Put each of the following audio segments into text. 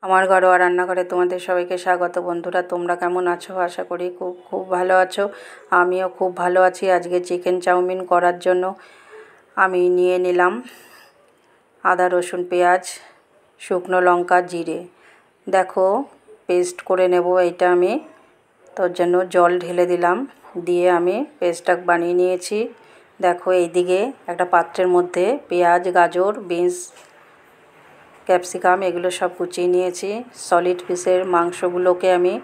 আমার ঘরোয়া রান্নাঘরে তোমাদের সবাইকে স্বাগত। বন্ধুরা, তোমরা কেমন আছো? আশা করি খুব ভালো আছো। আমিও খুব ভালো আছি। আজকে চিকেন চাউমিন করার জন্য আমি নিয়ে নিলাম আদা, রসুন, পেঁয়াজ, শুকনো লঙ্কা, জিরে। দেখো, পেস্ট করে নেব এইটা আমি। তোর জন্য জল ঢেলে দিলাম, দিয়ে আমি পেস্টটা বানিয়ে নিয়েছি। দেখো, এইদিকে একটা পাত্রের মধ্যে পেঁয়াজ, গাজর, বিনস, ক্যাপসিকাম এগুলো সব কুচিয়ে নিয়েছি। সলিড পিসের মাংসগুলোকে আমি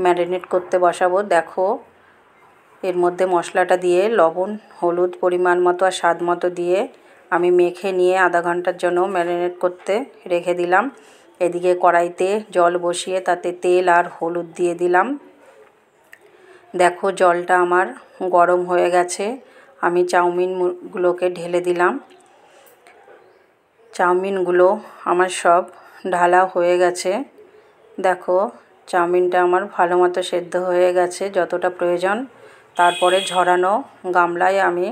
ম্যারিনেট করতে বসাবো। দেখো, এর মধ্যে মশলাটা দিয়ে লবণ, হলুদ পরিমাণ মতো আর স্বাদ মতো দিয়ে আমি মেখে নিয়ে আধা ঘন্টার জন্য ম্যারিনেট করতে রেখে দিলাম। এদিকে কড়াইতে জল বসিয়ে তাতে তেল আর হলুদ দিয়ে দিলাম। দেখো, জলটা আমার গরম হয়ে গেছে। আমি চাউমিনগুলোকে ঢেলে দিলাম। চাউমিনগুলো আমার সব ঢালা হয়ে গেছে। দেখো, চাউমিনটা আমার ভালো মতো সেদ্ধ হয়ে গেছে যতটা প্রয়োজন। তারপরে ঝরানো গামলায় আমি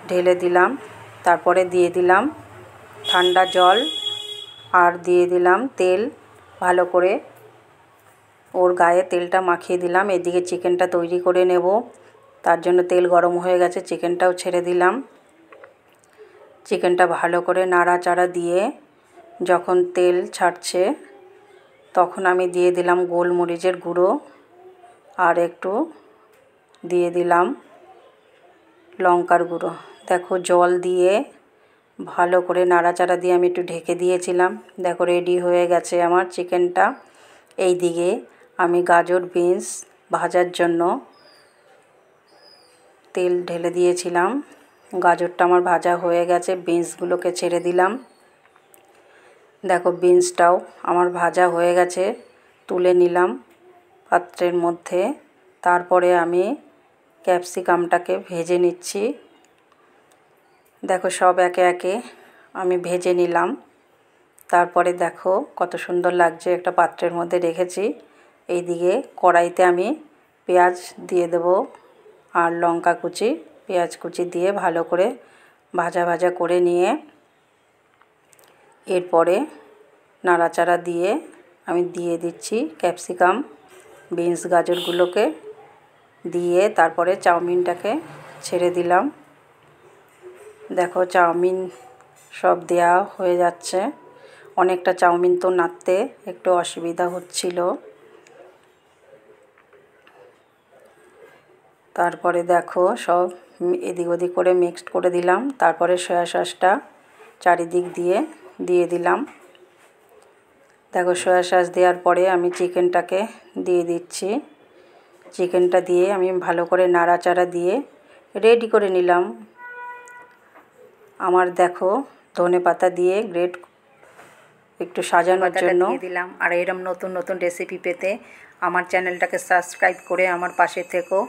ঢেলে দিলাম। তারপরে দিয়ে দিলাম ঠান্ডা জল আর দিয়ে দিলাম তেল। ভালো করে ওর গায়ে তেলটা মাখিয়ে দিলাম। এদিকে চিকেনটা তৈরি করে নেব, তার জন্য তেল গরম হয়ে গেছে। চিকেনটাও ছেড়ে দিলাম। চিকেনটা ভালো করে নাড়াচাড়া দিয়ে যখন তেল ছাড়ছে তখন আমি দিয়ে দিলাম গোলমরিচের গুঁড়ো আর একটু দিয়ে দিলাম লঙ্কার গুঁড়ো। দেখো, জল দিয়ে ভালো করে নাড়াচাড়া দিয়ে আমি একটু ঢেকে দিয়েছিলাম। দেখো, রেডি হয়ে গেছে আমার চিকেনটা। এই দিকে আমি গাজর, বিনস ভাজার জন্য তেল ঢেলে দিয়েছিলাম। গাজরটা আমার ভাজা হয়ে গেছে। বিনসগুলোকে ছেড়ে দিলাম। দেখো, বিনসটাও আমার ভাজা হয়ে গেছে, তুলে নিলাম পাত্রের মধ্যে। তারপরে আমি ক্যাপসিকামটাকে ভেজে নিচ্ছি। দেখো, সব একে একে আমি ভেজে নিলাম। তারপরে দেখো কত সুন্দর লাগছে, একটা পাত্রের মধ্যে রেখেছি। এইদিকে কড়াইতে আমি পেঁয়াজ দিয়ে দেবো আর লঙ্কা কুচি, পেঁয়াজ কুচি দিয়ে ভালো করে ভাজা ভাজা করে নিয়ে এরপরে নাড়াচাড়া দিয়ে আমি দিয়ে দিচ্ছি ক্যাপসিকাম, বিনস, গাজরগুলোকে দিয়ে তারপরে চাউমিনটাকে ছেড়ে দিলাম। দেখো, চাউমিন সব দেয়া হয়ে যাচ্ছে। অনেকটা চাউমিন তো নাড়তে একটু অসুবিধা হচ্ছিল। তারপরে দেখো, সব এদিক ওদিক করে মিক্সড করে দিলাম। তারপরে সয়া সসটা চারিদিক দিয়ে দিলাম। দেখো, সয়া সস দেওয়ার পরে আমি চিকেনটাকে দিয়ে দিচ্ছি। চিকেনটা দিয়ে আমি ভালো করে নাড়াচাড়া দিয়ে রেডি করে নিলাম। আমার দেখো, ধনেপাতা দিয়ে গ্রেট একটু সাজানোর জন্য দিয়ে দিলাম। আর এরম নতুন নতুন রেসিপি পেতে আমার চ্যানেলটাকে সাবস্ক্রাইব করে আমার পাশে থেকো।